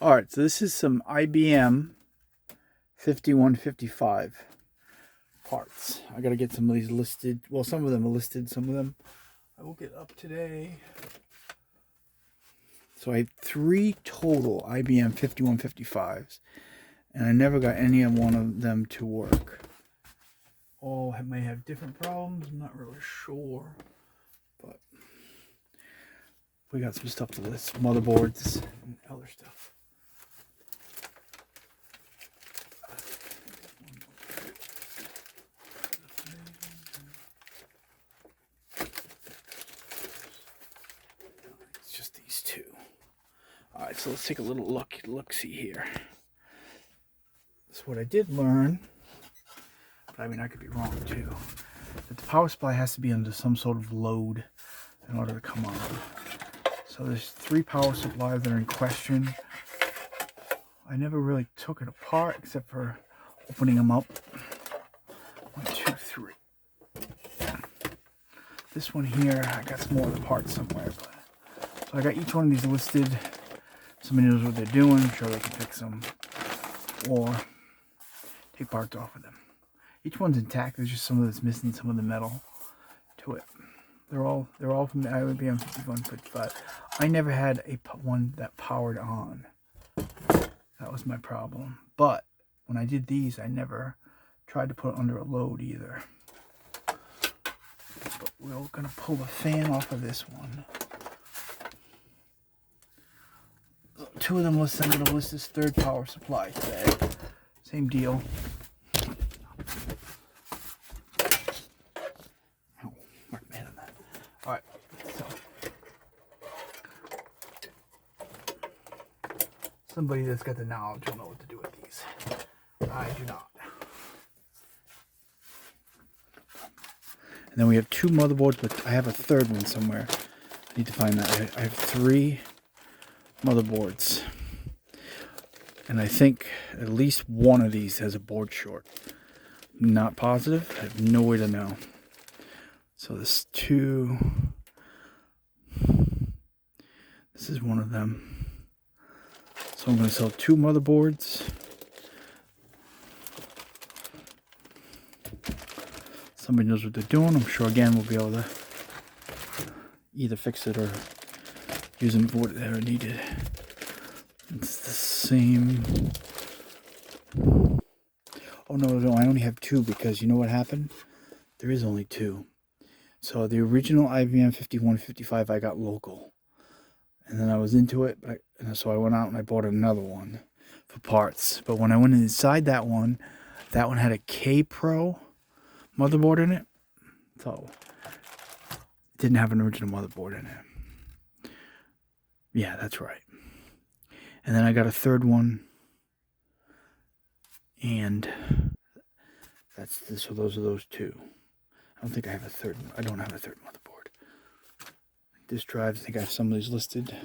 Alright, so this is some IBM 5155 parts. I gotta get some of these listed. Well, some of them are listed, some of them I will get up today. So I had 3 total IBM 5155s, and I never got any of one of them to work. All may have different problems, I'm not really sure. But we got some stuff to list, motherboards and other stuff. It's just these two. Alright, so let's take a little look-see here. That's what I did learn, but I mean I could be wrong too, that the power supply has to be under some sort of load in order to come on. So there's 3 power supplies that are in question. I never really took it apart except for opening them up. 1, 2, 3. This one here, I got some more of the parts somewhere. But, so I got each one of these listed. Somebody knows what they're doing. I'm sure they can fix them or take parts off of them. Each one's intact. There's just some of that's missing, some of the metal to it. They're all from the IBM 5155. I never had one that powered on. That was my problem. But when I did these, I never tried to put it under a load either. But we're gonna pull the fan off of this one. 2 of them listed. I'm gonna list this 3rd power supply today. Same deal. Alright, so somebody that's got the knowledge will know what to do with these. I do not. And then we have 2 motherboards, but I have a 3rd one somewhere. I need to find that. I have 3 motherboards. And I think at least one of these has a board short. Not positive. I have no way to know. So this 2. This is one of them. So I'm going to sell 2 motherboards. Somebody knows what they're doing. I'm sure again we'll be able to either fix it or use them for what they're needed. It's the same. Oh no, I only have 2 because you know what happened? There is only 2. So the original IBM 5155 I got local. And then I was into it, so I went out and I bought another one for parts. But when I went inside that one had a K-Pro motherboard in it. So it didn't have an original motherboard in it. Yeah, that's right. And then I got a 3rd one. And so those are those 2. I don't think I have a 3rd. I don't have a 3rd motherboard. Disk drives, I think I have some of these listed.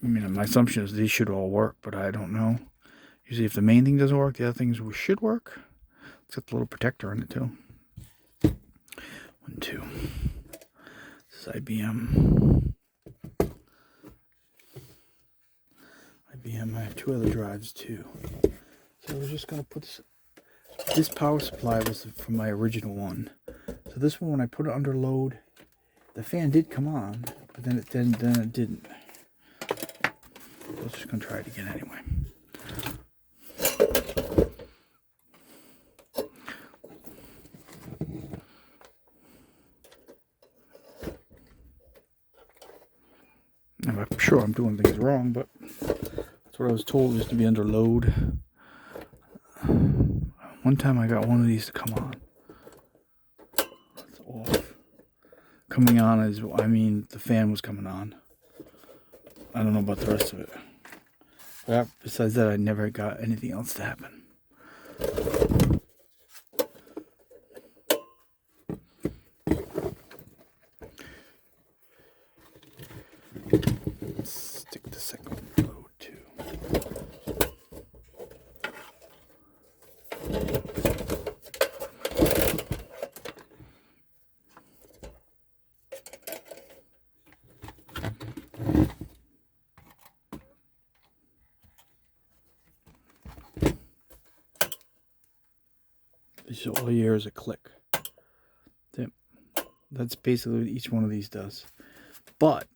I mean, my assumption is these should all work, but I don't know. Usually if the main thing doesn't work, the other things should work. It's got the little protector on it too. 1, 2. This is IBM. I have 2 other drives too. So we're just going to put this power supply was from my original one. So this one, when I put it under load, the fan did come on, but then it didn't. I was just going to try it again anyway. I'm sure I'm doing things wrong, but that's what I was told, is to be under load. One time I got one of these to come on. It's off. Coming on is, I mean, the fan was coming on. I don't know about the rest of it. But besides that, I never got anything else to happen. Let's stick the 2nd load too. So all you hear is a click. That's basically what each one of these does. But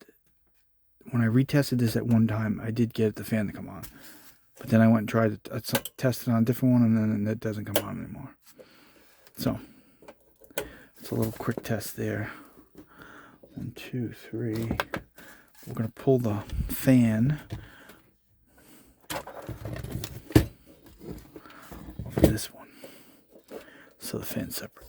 when I retested this at one time, I did get the fan to come on. But then I went and tried to test it on a different one, and then it doesn't come on anymore. So it's a little quick test there. 1, 2, 3. We're going to pull the fan off of this one, so the fan's separate.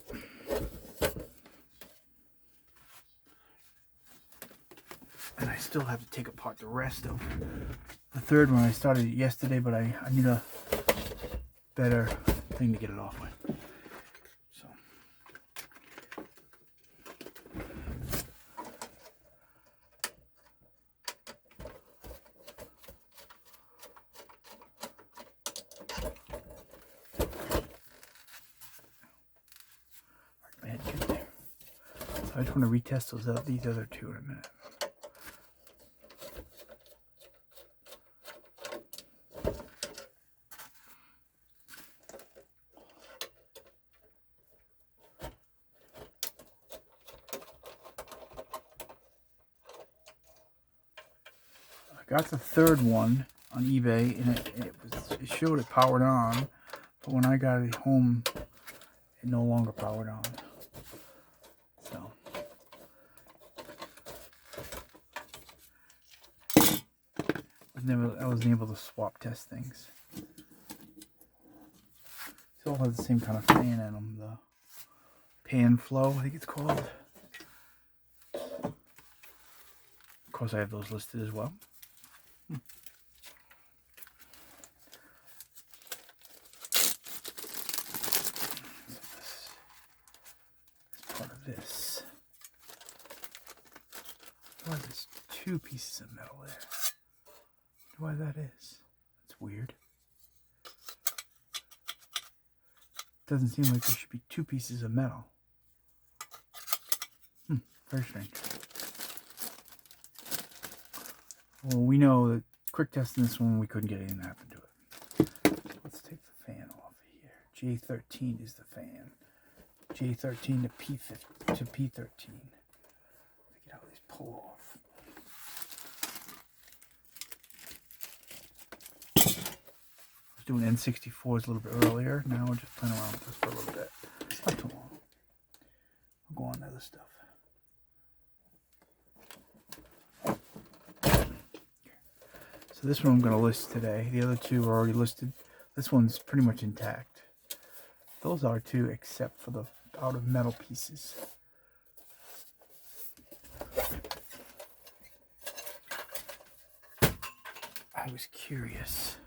And I still have to take apart the rest of the third one. I started it yesterday, but I need a better thing to get it off with. So my head get there. So I just want to retest these other two in a minute. Got the third one on eBay, and it showed it powered on, but when I got it home, it no longer powered on. So I wasn't able to swap test things. It all has the same kind of fan in them, the pan flow, I think it's called. Of course, I have those listed as well. This. Why there's 2 pieces of metal there? Why that is? That's weird. Doesn't seem like there should be 2 pieces of metal. Very strange. Well, we know that quick testing this one, we couldn't get anything to happen to it. Let's take the fan off of here. J13 is the fan. J13 to P13. Get how these pull off. I was doing N64s a little bit earlier. Now we're just playing around with this for a little bit. Not too long. We'll go on to other stuff. So this one I'm going to list today. The other 2 are already listed. This one's pretty much intact. Those are too, except for the out of metal pieces. I was curious,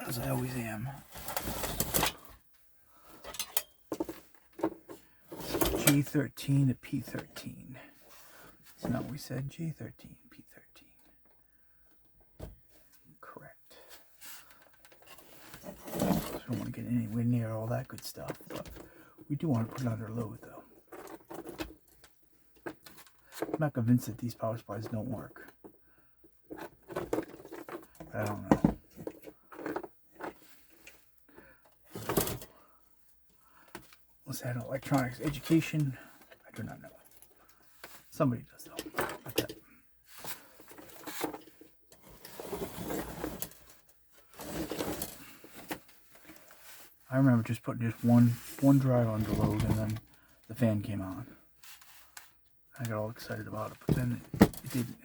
as I always am. J13 to P13. That's not what we said. J13, P13. Correct. So we don't want to get anywhere near all that good stuff, but we do want to put it under load, though. I'm not convinced that these power supplies don't work. But I don't know. Let's add electronics education. I do not know. Somebody does, though. Like that. I remember just putting just one drive under load, and then the fan came on. I got all excited about it, but then it didn't.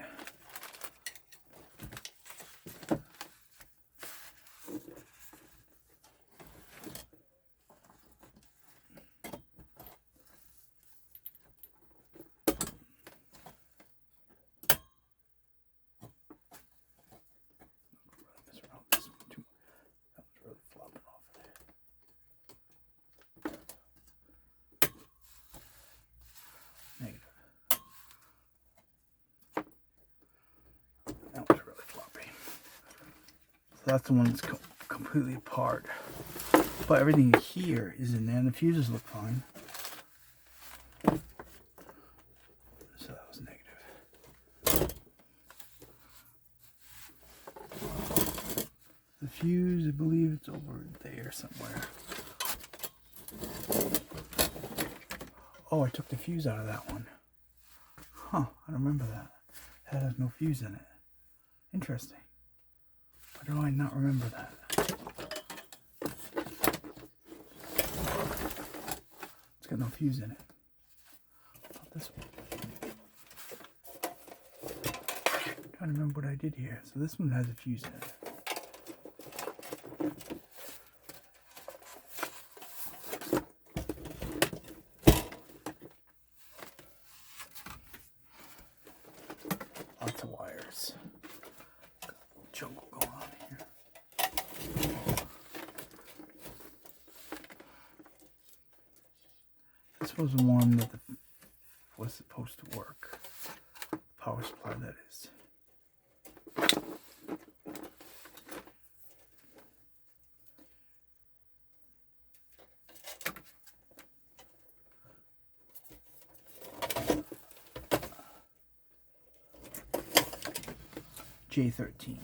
That's the one that's completely apart. But everything here is in there, and the fuses look fine. So that was negative. The fuse, I believe it's over there somewhere. Oh, I took the fuse out of that one. Huh, I don't remember that. That has no fuse in it. Interesting. Why do I not remember that? It's got no fuse in it. Not this one. I'm trying to remember what I did here. So this one has a fuse in it. Lots of wires. Got a little jungle going on here. This was the one that was supposed to work. Power supply, that is. J13,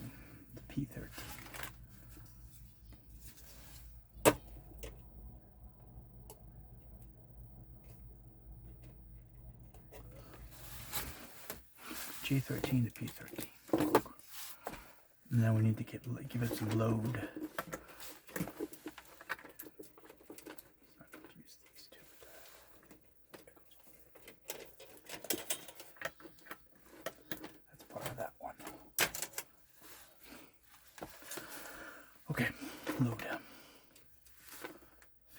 the P13. J13 to P13. And then we need to give it some load. Not confuse these two with that. That's part of that one. Okay, load.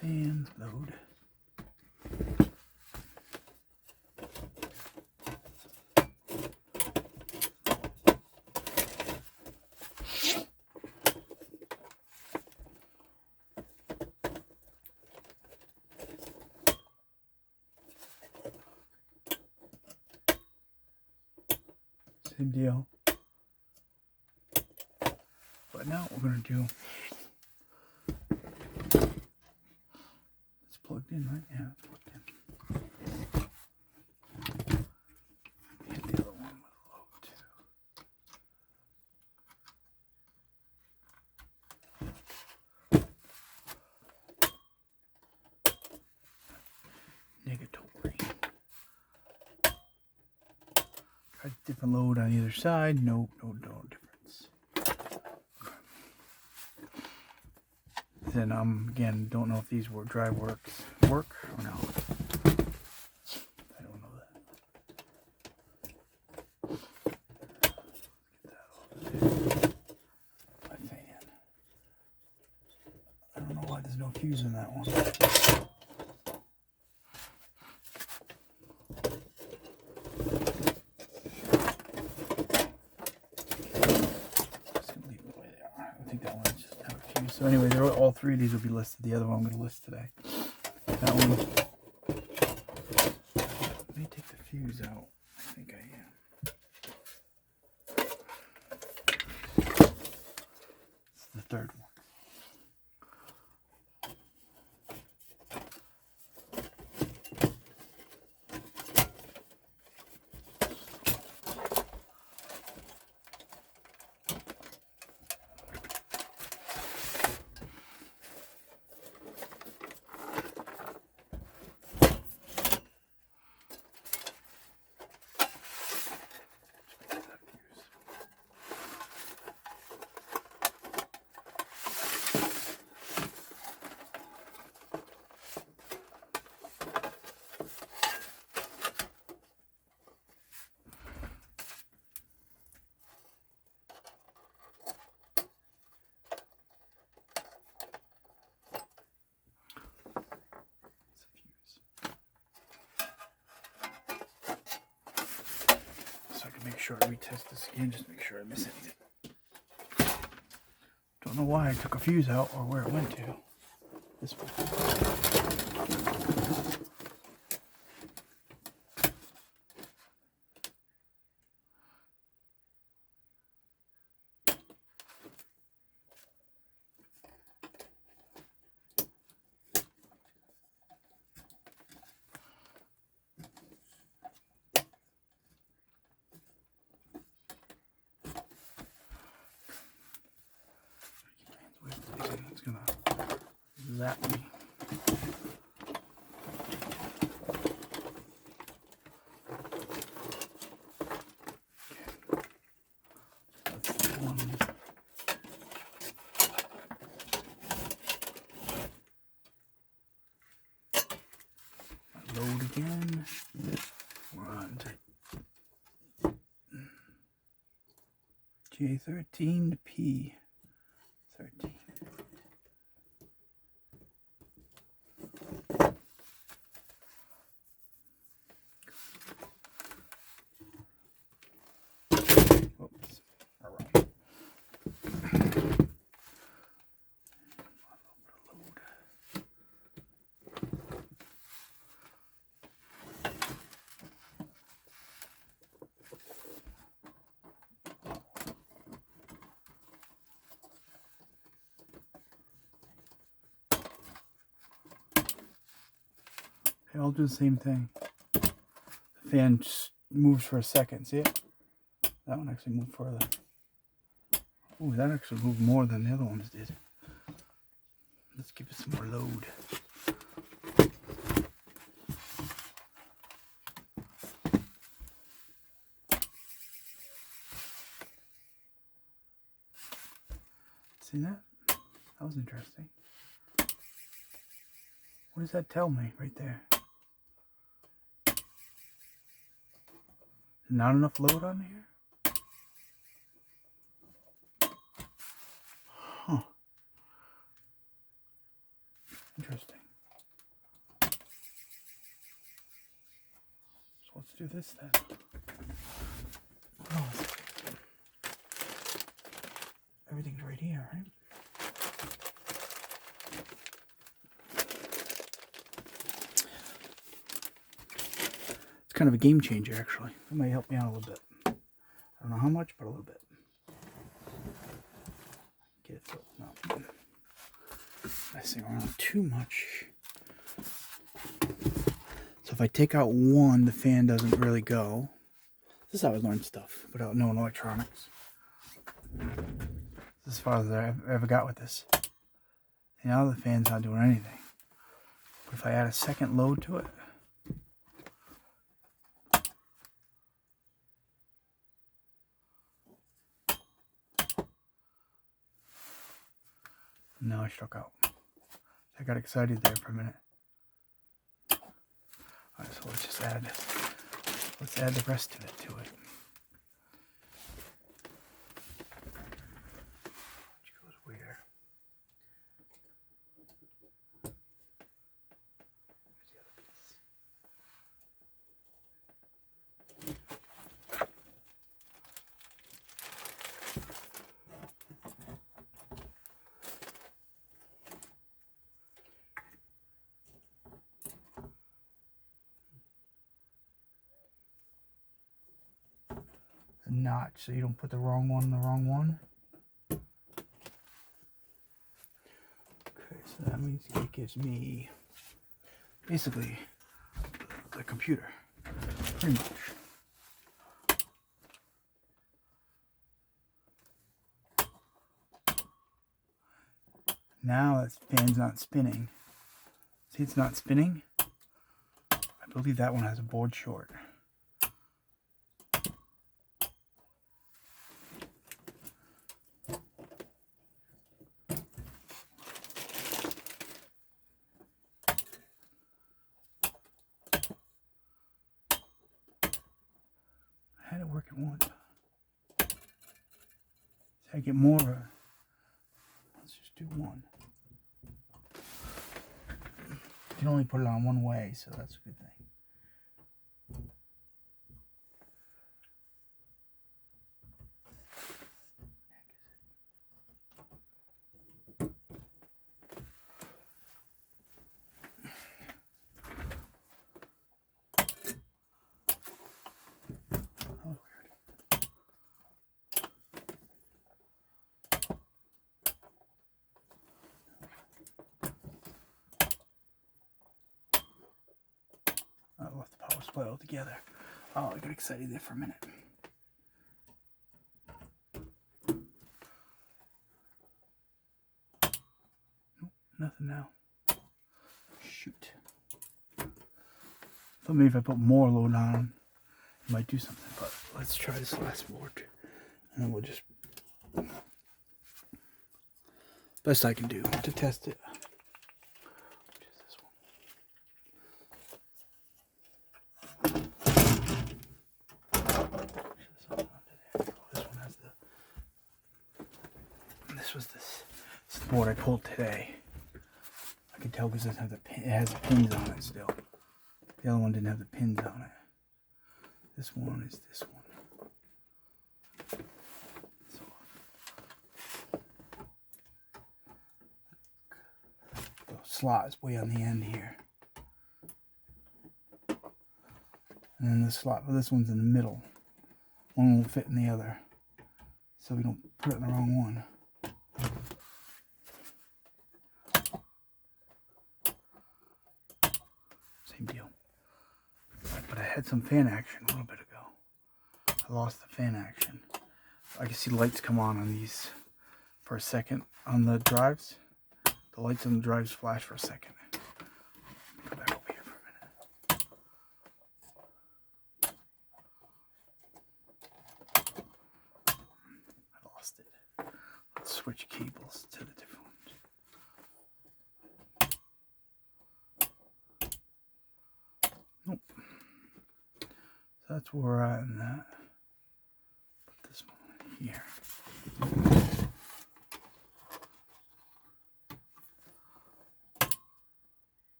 Fans, load. Same deal. But now what we're going to do, it's plugged in, right? Yeah, it's plugged in. Hit the other one with load too. Negatory. Try different load on either side. Nope, no difference. Then again, don't know if these drive work or no. I don't know that. Get that off there. My fan. I don't know why there's no fuse in that one. So anyway, all three of these will be listed. The other one I'm going to list today. That one. Let me take the fuse out. I think I am. It's the third one. Make sure I retest this again, just make sure I miss anything. Don't know why I took a fuse out or where it went to. This one. It's gonna zap me. again. We're on to J13 to P13. Oops. All right. They all do the same thing. The fan just moves for a second. See it? That one actually moved further. Ooh, that actually moved more than the other ones did. Let's give it some more load. See that? That was interesting. What does that tell me right there? Not enough load on here? Huh. Interesting. So let's do this then. Oh. Everything's right here, right? It's kind of a game changer, actually. It might help me out a little bit. I don't know how much, but a little bit. Get it filled up. Messing around too much. So if I take out one, the fan doesn't really go. This is how I learned stuff without knowing electronics. This is as far as I ever got with this. And now the fan's not doing anything. But if I add a second load to it, now I struck out. I got excited there for a minute. Alright, so let's add the rest of it to it. Which goes where? Where's the other piece? Notch so you don't put the wrong one in the wrong one. Okay, so that means it gives me basically the computer, pretty much. Now that fan's not spinning. See, it's not spinning. I believe that one has a board short. I had it work at once. So I get more. Let's just do one. You can only put it on one way, so that's a good thing. I left the power supply altogether. Oh, I got excited there for a minute. Nope, nothing now. Shoot. Thought maybe if I put more load on, it might do something. But let's try this last board, and then we'll just best I can do to test it. Which is this one. this was this is the board I pulled today. I can tell because it doesn't have the pin, it has the pins on it still. The other one didn't have the pins on it. This one is this one. So, the slot is way on the end here. And then the slot for this one's in the middle. One won't fit in the other. So we don't put it in the wrong one. Same deal. But I had some fan action a little bit ago. I lost the fan action. I can see lights come on these for a second on the drives. The lights on the drives flash for a second. Go back over here for a minute. I lost it. Let's switch cables to the different ones. Nope. So that's where we're at in that. Put this one here.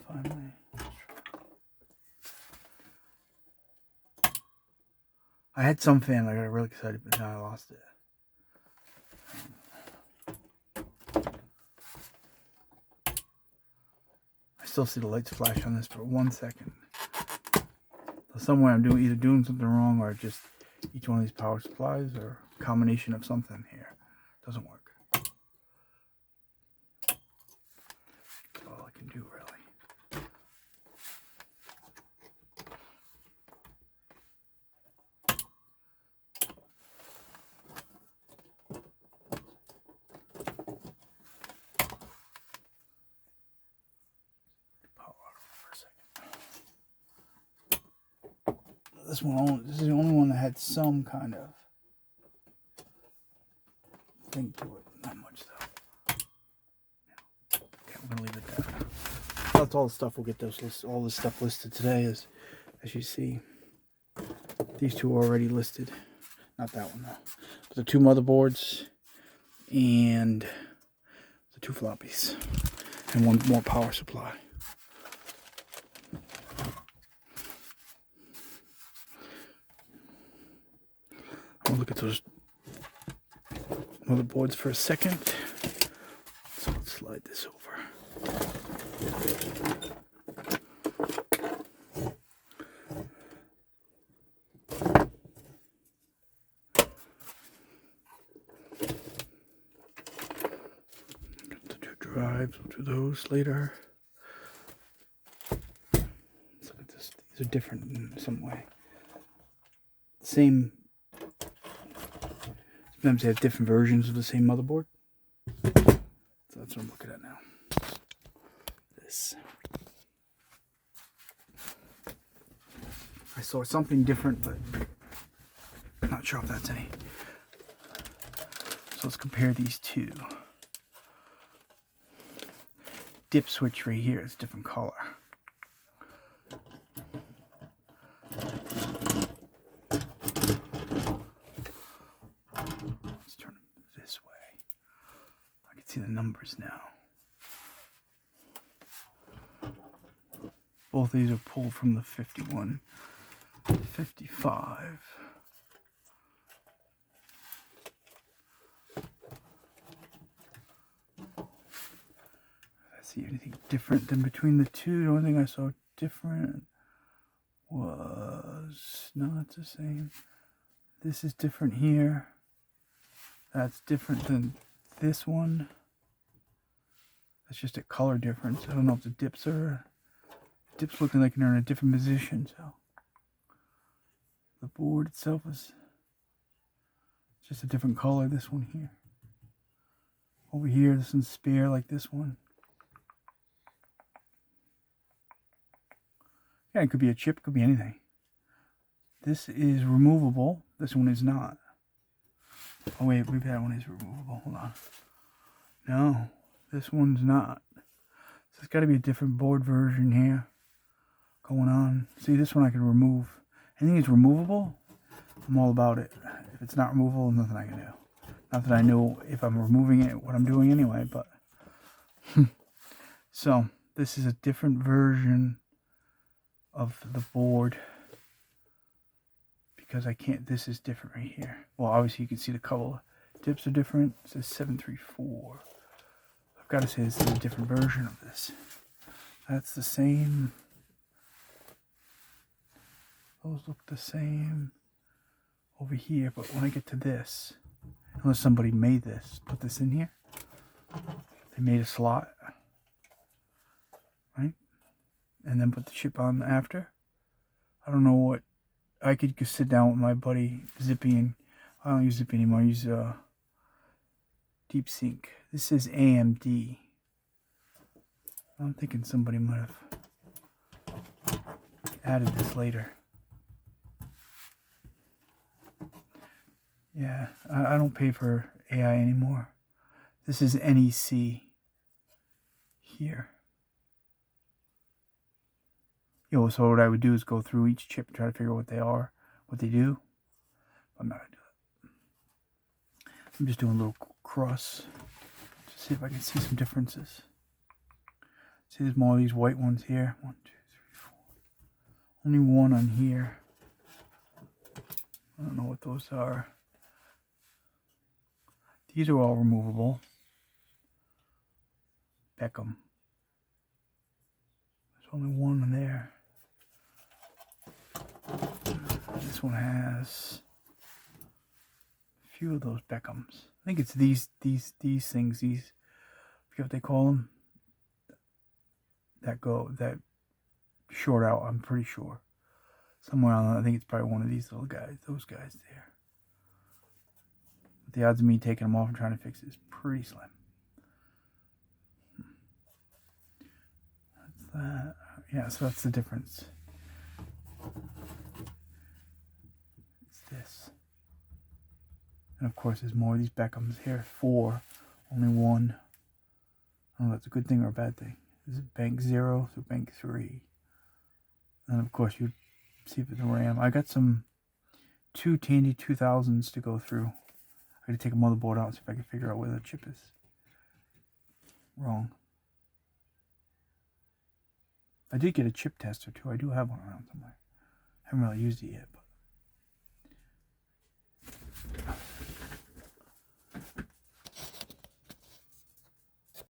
Finally. I had some fan, I got really excited, but now I lost it. I still see the lights flash on this for 1 second. So somewhere I'm either doing something wrong, or just each one of these power supplies, or a combination of something here doesn't work. That's all I can do, really. This is the only one that had some kind of thing to it. Not much though. Okay, we're gonna leave it there. That's all the stuff. We'll get all this stuff listed today, as you see. These two are already listed. Not that one though. But the 2 motherboards and the 2 floppies and 1 more power supply. I'll look at those motherboards for a second. So let's slide this over. Got the 2 drives, we'll do those later. Let's look at this. These are different in some way. Same. Sometimes they have different versions of the same motherboard. So that's what I'm looking at now. This. I saw something different, but I'm not sure if that's any. So let's compare these 2. Dip switch right here is a different color. See the numbers now. Both these are pulled from the 51, 55. I see anything different than between the 2. The only thing I saw different was, no, it's the same. This is different here. That's different than this one. That's just a color difference. I don't know if the dips looking like they're in a different position. So the board itself is just a different color. This one here. Over here, this one's spare like this one. Yeah, it could be a chip, could be anything. This is removable. This one is not. Oh wait, maybe that one is removable. Hold on. No, this one's not. So it's got to be a different board version here going on. See, this one I can remove. Anything is removable. I'm all about it. If it's not removable, nothing I can do. Not that I know if I'm removing it, what I'm doing anyway, but... So, this is a different version of the board. Because I can't, this is different right here. Well, obviously you can see the couple dips are different. It says 734. I've got to say this is a different version of this. That's the same. Those look the same over here, but when I get to this, unless somebody made this, put this in here. They made a slot, right? And then put the chip on after. I don't know what. I could just sit down with my buddy Zippy, and I don't use Zippy anymore. I use Deep Sync. This is AMD. I'm thinking somebody might have added this later. Yeah, I don't pay for AI anymore. This is NEC here. So what I would do is go through each chip and try to figure out what they are, what they do. I'm not going to do that. I'm just doing a little cross to see if I can see some differences. See, there's more of these white ones here. 1, 2, 3, 4. Only one on here. I don't know what those are. These are all removable. Beckham. There's only one in there. This one has a few of those Beckhams. I think it's these things. These, I forget what they call them. That short out. I'm pretty sure. Somewhere on, I think it's probably one of these little guys. Those guys there. But the odds of me taking them off and trying to fix it is pretty slim. That's that. Yeah, so that's the difference. This, and of course there's more of these Beckhams here. 4, only 1. I don't know if that's a good thing or a bad thing. This is bank 0 through bank 3, and of course you see the RAM. I got some 2 Tandy 2000s to go through. I got to take a motherboard out and see if I can figure out where the chip is wrong. I did get a chip tester too. I do have one around somewhere. I haven't really used it yet, but